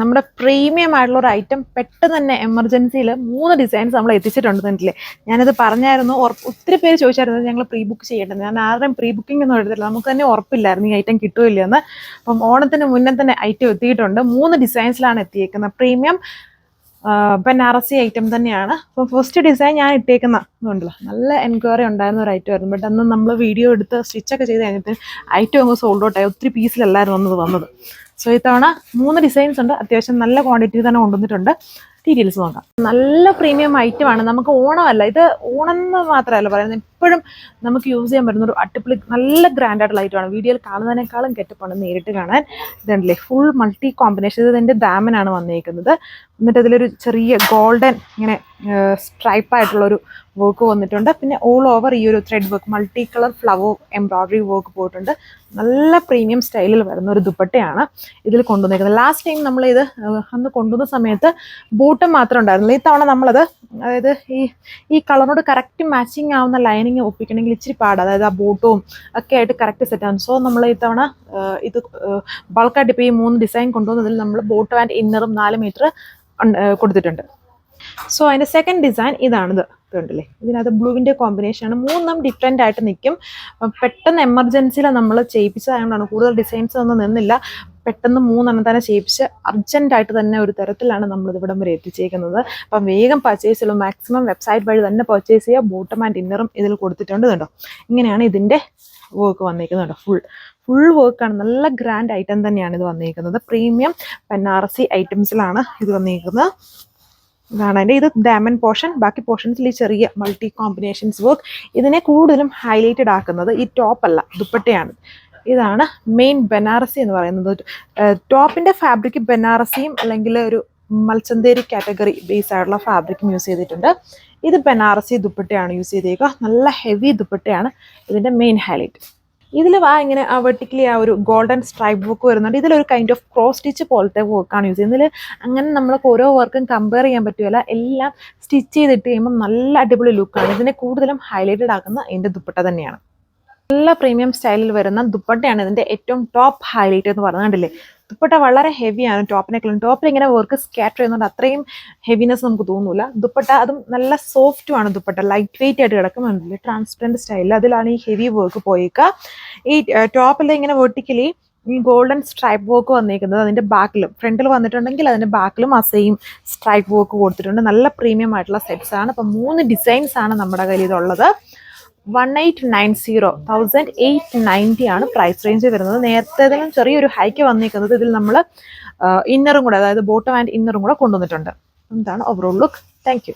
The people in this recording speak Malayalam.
നമ്മുടെ പ്രീമിയം ആയിട്ടുള്ള ഒരു ഐറ്റം പെട്ടെന്ന് തന്നെ എമർജൻസിയിൽ 3 ഡിസൈൻസ് നമ്മൾ എത്തിച്ചിട്ടുണ്ടെന്നില്ലേ. ഞാനത് പറഞ്ഞായിരുന്നു. ഒത്തിരി പേര് ചോദിച്ചായിരുന്നു ഞങ്ങൾ പ്രീ ബുക്ക് ചെയ്യേണ്ടത്. ഞാൻ ആരുടെയും പ്രീ ബുക്കിംഗ് ഒന്നും എടുത്തില്ല. നമുക്ക് തന്നെ ഉറപ്പില്ലായിരുന്നു ഈ ഐറ്റം കിട്ടുമില്ല എന്ന്. അപ്പം ഓണത്തിന് മുന്നേ തന്നെ ഐറ്റം എത്തിയിട്ടുണ്ട്. 3 ഡിസൈൻസിലാണ് എത്തിയേക്കുന്നത്. പ്രീമിയം ബനാറസി ഐറ്റം തന്നെയാണ്. അപ്പോൾ ഫസ്റ്റ് ഡിസൈൻ ഞാൻ ഇട്ടേക്കുന്ന ഇതുണ്ടല്ലോ, നല്ല എൻക്വയറി ഉണ്ടായിരുന്ന ഒരു ഐറ്റം ആയിരുന്നു. ബട്ട് അന്ന് നമ്മൾ വീഡിയോ എടുത്ത് സ്റ്റിച്ചൊക്കെ ചെയ്ത് കഴിഞ്ഞിട്ട് ഐറ്റം അങ്ങ് സോൾഡ് ഔട്ടായി. ഒത്തിരി പീസിലല്ലായിരുന്നു വന്നത്. സോ ഇത്തവണ 3 ഡിസൈൻസ് ഉണ്ട്. അത്യാവശ്യം നല്ല ക്വാണ്ടിറ്റി തന്നെ കൊണ്ടുവന്നിട്ടുണ്ട്. ഡീറ്റെയിൽസ് നോക്കാം. നല്ല പ്രീമിയം ഐറ്റം ആണ്. നമുക്ക് ഓണമല്ല, ഇത് ഓണം എന്ന് മാത്രമല്ല പറയുന്നത്, എപ്പോഴും നമുക്ക് യൂസ് ചെയ്യാൻ പറ്റുന്ന ഒരു അടിപൊളി നല്ല ഗ്രാൻഡ് ആയിട്ടുള്ള ഐറ്റമാണ്. വീഡിയോയിൽ കാണുന്നതിനേക്കാളും കെറ്റപ്പാണ് നേരിട്ട് കാണാൻ. ഇതുണ്ടല്ലേ, ഫുൾ മൾട്ടി കോമ്പിനേഷൻ. ഇത് ഇതിൻ്റെ ഡാമിനാണ് വന്നിരിക്കുന്നത്. എന്നിട്ട് അതിലൊരു ചെറിയ ഗോൾഡൻ ഇങ്ങനെ സ്ട്രൈപ്പായിട്ടുള്ളൊരു വർക്ക് വന്നിട്ടുണ്ട്. പിന്നെ ഓൾ ഓവർ ഈ ഒരു thread work, multi colour flower embroidery work പോയിട്ടുണ്ട്. നല്ല പ്രീമിയം സ്റ്റൈലിൽ വരുന്ന ഒരു ദുപ്പട്ടയാണ് ഇതിൽ കൊണ്ടുവന്നിരിക്കുന്നത്. ലാസ്റ്റ് ടൈം നമ്മളിത് അന്ന് കൊണ്ടുവന്ന സമയത്ത് ബോട്ടം മാത്രം ഉണ്ടായിരുന്നില്ല. ഈ തവണ നമ്മളത്, അതായത് ഈ കളറിനോട് കറക്റ്റ് മാച്ചിങ് ആവുന്ന ലൈനിങ് ഒപ്പിക്കണമെങ്കിൽ ഇച്ചിരി പാട്, അതായത് ആ ബോട്ടവും ഒക്കെ ആയിട്ട് കറക്റ്റ് സെറ്റ് ആവും. സോ നമ്മൾ ഈ തവണ ഇത് ബൾക്കായിട്ട് ഇപ്പോൾ ഈ 3 ഡിസൈൻ കൊണ്ടുവന്നതിൽ നമ്മൾ ബോട്ടം ആൻഡ് ഇന്നറും 4 മീറ്റർ കൊടുത്തിട്ടുണ്ട്. സോ അതിൻ്റെ സെക്കൻഡ് ഡിസൈൻ ഇതാണിത്. ഇതുണ്ടല്ലേ, ഇതിനകത്ത് ബ്ലൂവിൻ്റെ കോമ്പിനേഷനാണ്. 3 ഡിഫറെൻ്റ് ആയിട്ട് നിൽക്കും. പെട്ടെന്ന് എമർജൻസിയിൽ നമ്മൾ ചെയ്യിപ്പിച്ചതായതുകൊണ്ടാണ് കൂടുതൽ ഡിസൈൻസ് ഒന്നും നിന്നില്ല. പെട്ടെന്ന് 3 തന്നെ ചെയ്യിപ്പിച്ച് അർജൻറ്റായിട്ട് തന്നെ ഒരു തരത്തിലാണ് നമ്മളിതിവിടം വരെ എത്തിച്ചേക്കുന്നത്. അപ്പം വേഗം പർച്ചേസ് ചെയ്യുള്ളൂ. മാക്സിമം വെബ്സൈറ്റ് വഴി തന്നെ പർച്ചേസ് ചെയ്യുക. ബോട്ടം ആൻഡ് ഇന്നറും ഇതിൽ കൊടുത്തിട്ടുണ്ട്. കണ്ടോ, ഇങ്ങനെയാണ് ഇതിൻ്റെ വർക്ക് വന്നിരിക്കുന്നത്. കേട്ടോ, ഫുൾ വർക്കാണ്. നല്ല ഗ്രാൻഡ് ഐറ്റം തന്നെയാണ് ഇത് വന്നിരിക്കുന്നത്. പ്രീമിയം ബനാറസി ഐറ്റംസിലാണ് ഇത് വന്നിരിക്കുന്നത്. ഇതാണ് അതിൻ്റെ ഇത് ഡയമണ്ട് പോർഷൻ. ബാക്കി പോർഷൻസിൽ ഈ ചെറിയ മൾട്ടി കോമ്പിനേഷൻസ് വർക്ക്. ഇതിനെ കൂടുതലും ഹൈലൈറ്റഡ് ആക്കുന്നത് ഈ ടോപ്പല്ല, ദുപ്പട്ടയാണ്. ഇതാണ് മെയിൻ ബനാറസി എന്ന് പറയുന്നത്. ടോപ്പിൻ്റെ ഫാബ്രിക് ബനാറസിയും അല്ലെങ്കിൽ ഒരു മൽച്ചന്തേരി കാറ്റഗറി ബേസ് ആയിട്ടുള്ള ഫാബ്രിക്കും യൂസ് ചെയ്തിട്ടുണ്ട്. ഇത് ബനാറസി ദുപ്പട്ടയാണ് യൂസ് ചെയ്തേക്കുക. നല്ല ഹെവി ദുപ്പട്ടയാണ് ഇതിൻ്റെ മെയിൻ ഹൈലൈറ്റ്. ഇതിൽ ഇങ്ങനെ വെർട്ടിക്കലി ആ ഒരു ഗോൾഡൻ സ്ട്രൈപ്പ് വർക്ക് വരുന്നുണ്ട്. ഇതിലൊരു കൈൻഡ് ഓഫ് ക്രോസ് സ്റ്റിച്ച് പോലത്തെ വർക്കാണ് യൂസ് ചെയ്യുന്നത്. ഇതിൽ അങ്ങനെ നമ്മൾക്ക് ഓരോ വർക്കും കമ്പയർ ചെയ്യാൻ പറ്റുമല്ല. എല്ലാം സ്റ്റിച്ച് ചെയ്തിട്ട് കഴിയുമ്പോൾ നല്ല അടിപൊളി ലുക്കാണ്. ഇതിനെ കൂടുതലും ഹൈലൈറ്റഡ് ആക്കുന്ന ഇതിൻ്റെ ദുപ്പട്ട തന്നെയാണ്. നല്ല പ്രീമിയം സ്റ്റൈലിൽ വരുന്ന ദുപ്പട്ടയാണ് ഇതിൻ്റെ ഏറ്റവും ടോപ്പ് ഹൈലൈറ്റ് എന്ന് പറയുന്നത്. കണ്ടില്ലേ, ദുപ്പട്ട വളരെ ഹെവിയാണ്. ടോപ്പിനേക്കാളും ടോപ്പിൽ ഇങ്ങനെ വർക്ക് സ്കാറ്റർ ചെയ്യുന്നുണ്ട്. അത്രയും ഹെവിനെസ് നമുക്ക് തോന്നില്ല. ദുപ്പട്ട അതും നല്ല സോഫ്റ്റുമാണ്. ദുപ്പട്ട ലൈറ്റ് വെയിറ്റ് ആയിട്ട് കിടക്കുന്നുണ്ടല്ലേ, ട്രാൻസ്പെറൻറ്റ് സ്റ്റൈലിൽ. അതിലാണ് ഈ ഹെവി വർക്ക് പോയേക്കുക. ഈ ടോപ്പിൽ ഇങ്ങനെ വെർട്ടിക്കലി ഈ ഗോൾഡൻ സ്ട്രൈപ്പ് വർക്ക് വന്നിരിക്കുന്നത് അതിൻ്റെ ബാക്കിലും, ഫ്രണ്ടിൽ വന്നിട്ടുണ്ടെങ്കിൽ അതിൻ്റെ ബാക്കിലും ആ സെയിം സ്ട്രൈപ്പ് വർക്ക് കൊടുത്തിട്ടുണ്ട്. നല്ല പ്രീമിയം ആയിട്ടുള്ള സെറ്റ്സ് ആണ്. അപ്പം 3 ഡിസൈൻസ് ആണ് നമ്മുടെ കയ്യിൽ ഇതുള്ളത്. 1890 ആണ് പ്രൈസ് റേഞ്ച് വരുന്നത്. നേരത്തേതിനും ചെറിയൊരു ഹൈക്ക് വന്നിരിക്കുന്നത്. ഇതിൽ നമ്മൾ ഇന്നറും കൂടെ, അതായത് ബോട്ടം ആൻഡ് ഇന്നറും കൂടെ കൊണ്ടുവന്നിട്ടുണ്ട്. ഇതാണ് ഓവറോൾ ലുക്ക്. Thank you.